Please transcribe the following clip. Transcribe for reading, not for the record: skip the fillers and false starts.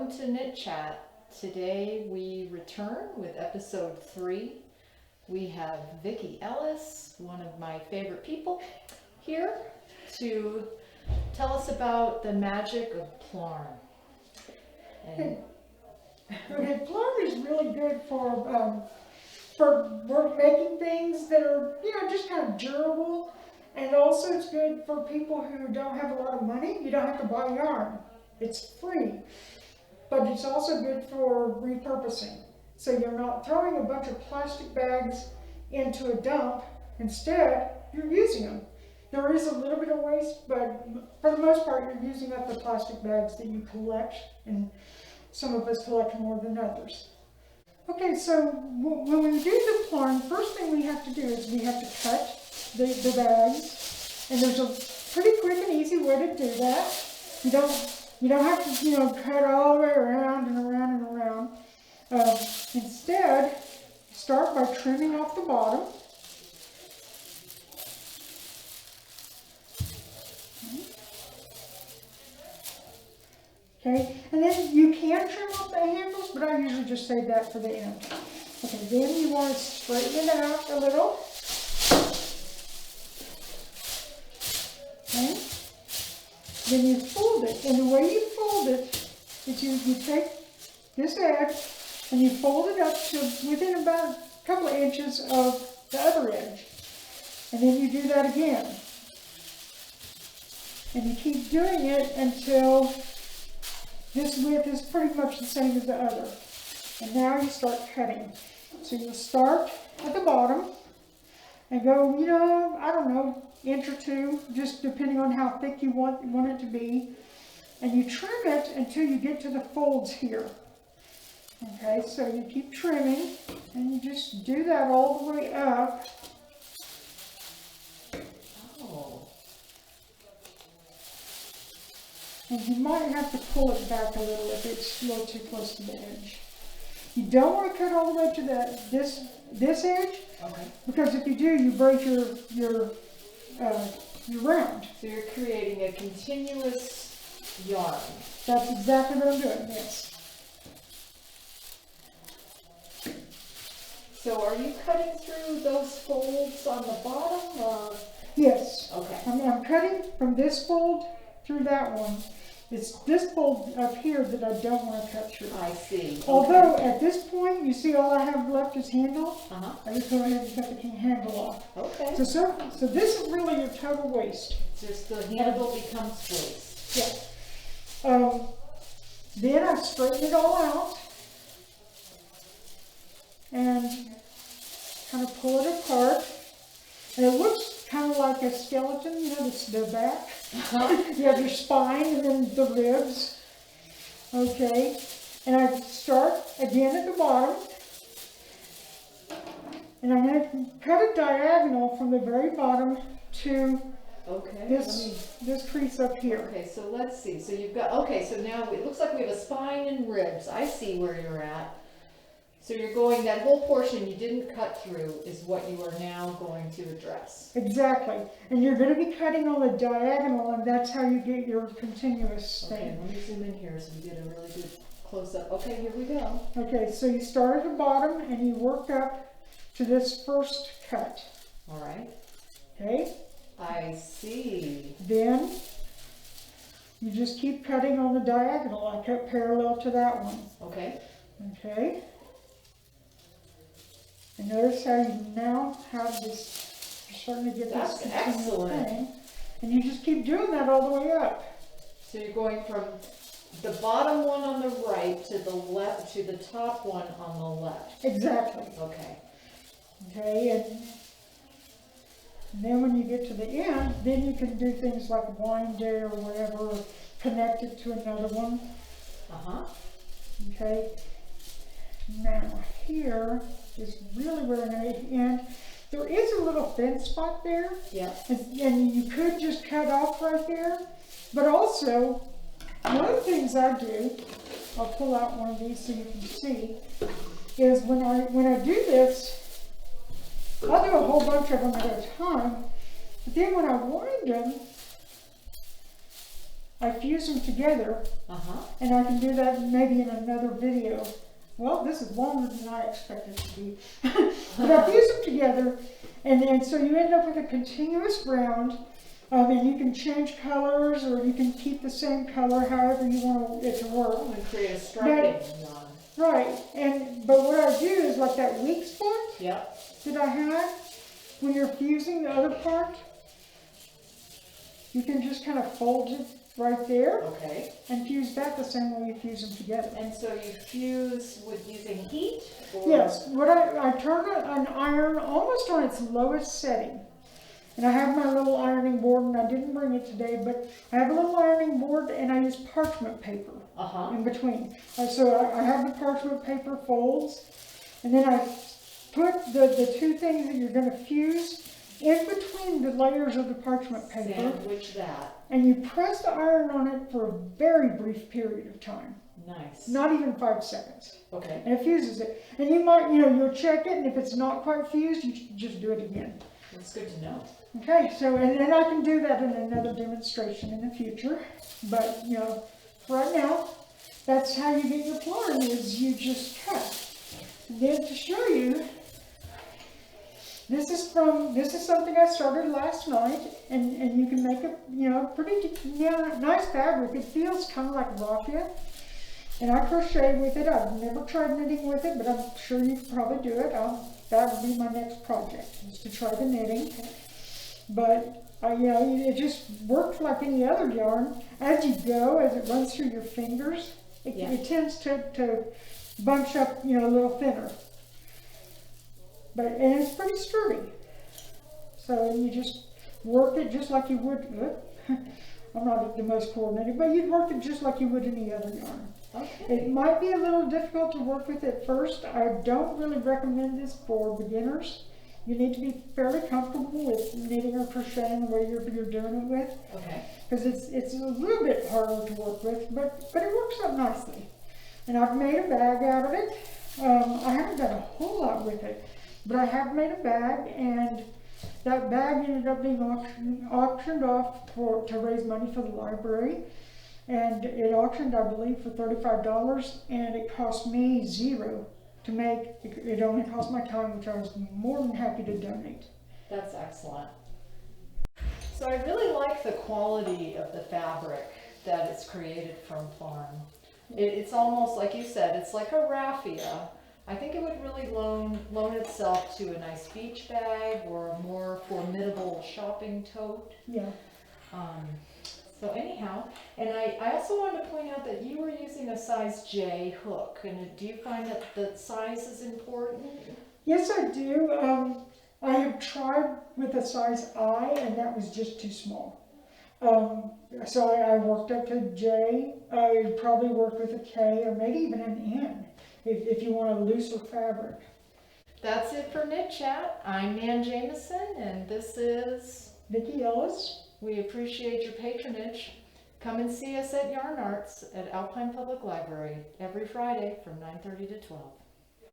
Welcome to Knit Chat. Today we return with episode 3. We have Vicky Ellis, one of my favorite people, here to tell us about the magic of Plarn. Okay, Plarn is really good for making things that are, just kind of durable. And also it's good for people who don't have a lot of money. You don't have to buy yarn. It's free. But it's also good for repurposing. So you're not throwing a bunch of plastic bags into a dump. Instead, you're using them. There is a little bit of waste, but for the most part, you're using up the plastic bags that you collect, and some of us collect more than others. Okay, so when we do the Plarn, first thing we have to do is we have to cut the bags, and there's a pretty quick and easy way to do that. You don't have to, cut all the way around and around and around. Instead, start by trimming off the bottom. Okay, and then you can trim off the handles, but I usually just save that for the end. Okay, then you want to straighten it out a little. Okay, then you fold it, and the way you fold it is you take this edge and you fold it up to within about a couple of inches of the other edge. And then you do that again. And you keep doing it until this width is pretty much the same as the other. And now you start cutting. So you'll start at the bottom and go, I don't know, inch or two, just depending on how thick you want it to be. And you trim it until you get to the folds here. Okay, so you keep trimming, and you just do that all the way up. Oh. And you might have to pull it back a little if it's a little too close to the edge. You don't want to cut all the way to this edge, Okay. because if you do, you break your round. So you're creating a continuous yarn. That's exactly what I'm doing, yes. So are you cutting through those folds on the bottom, or? Yes. Okay. I'm cutting from this fold through that one. It's this fold up here that I don't want to cut through. I see. Although at this point, you see all I have left is handle. Uh-huh. I just go ahead and cut the handle off. Okay. So this is really your total waste. Just the handle becomes waste. Yeah. Then I straighten it all out and kind of pull it apart. And it looks kind of like a skeleton, the back. You have your spine and then the ribs. Okay. And I start again at the bottom. And I'm going to cut a diagonal from the very bottom to this crease up here. Okay, so let's see. So you've got, so now it looks like we have a spine and ribs. I see where you're at. So you're going, that whole portion you didn't cut through is what you are now going to address. Exactly. And you're going to be cutting on the diagonal, and that's how you get your continuous Okay, thing. let me zoom in here so we get a really good close-up. Okay, here we go. Okay, so you start at the bottom and you work up to this first cut. All right. Okay? I see. Then you just keep cutting on the diagonal. I cut parallel to that one. Okay. Okay? And notice how you now have this, you're starting to get That's this continuous excellent. thing. And you just keep doing that all the way up. So you're going from the bottom one on the right to the left, to the top one on the left. Exactly. Okay. Okay, and then when you get to the end, then you can do things like wind it or whatever, or connect it to another one. Uh-huh. Okay. Now here is really where I'm going to end. There is a little thin spot there. Yeah. And you could just cut off right there. But also, one of the things I do, I'll pull out one of these so you can see, is when I do this, I'll do a whole bunch of them at a time. But then when I wind them, I fuse them together, and I can do that maybe in another video. Well, this is longer than I expected it to be. But I fuse them together, and so you end up with a continuous round, and you can change colors, or you can keep the same color, however you want it to work. And create a striping yarn. Right, but what I do is like that weak spot Yep. that I had, when you're fusing the other part, you can just kind of fold it right there Okay. and fuse that the same way you fuse them together. And so you fuse with using heat? Or? Yes, what I turn an iron almost on its lowest setting. And I have my little ironing board, and I didn't bring it today, but I have a little ironing board, and I use parchment paper in between. So I have the parchment paper folds, and then I put the two things that you're going to fuse in between the layers of the parchment paper. Sandwich that. And you press the iron on it for a very brief period of time. Nice. Not even 5 seconds. Okay. And it fuses it. And you might, you'll check it, and if it's not quite fused, you just do it again. That's good to know. Okay, so, and I can do that in another demonstration in the future. But, right now, that's how you get your Plarn, is you just cut. Then to show you, this is something I started last night, and you can make a, pretty nice fabric. It feels kind of like raffia, and I crochet with it. I've never tried knitting with it, but I'm sure you could probably do it. That would be my next project, is to try the knitting. But it just works like any other yarn. As you go, as it runs through your fingers, it tends to bunch up, a little thinner. And it's pretty sturdy. So you just work it just like you would. I'm not the most coordinated, but you'd work it just like you would any other yarn. Okay. It might be a little difficult to work with at first. I don't really recommend this for beginners. You need to be fairly comfortable with knitting or crocheting the way you're doing it with. Okay. Because it's a little bit harder to work with, but it works out nicely. And I've made a bag out of it. I haven't done a whole lot with it, but I have made a bag, and that bag ended up being auctioned off to raise money for the library. And it auctioned, I believe, for $35, and it cost me $0 to make. It only cost my time, which I was more than happy to donate. That's excellent. So I really like the quality of the fabric that is created from Plarn. It's almost like you said, it's like a raffia. I think it would really loan itself to a nice beach bag or a more formidable shopping tote. Yeah. So anyhow, and I also wanted to point out that you were using a size J hook, and do you find that the size is important? Yes, I do. I have tried with a size I, and that was just too small. So I worked up to J. I would probably work with a K, or maybe even an N, if you want a looser fabric. That's it for Knit Chat. I'm Nan Jameson, and this is Vicky Ellis. We appreciate your patronage. Come and see us at Yarn Arts at Alpine Public Library every Friday from 9:30 to 12.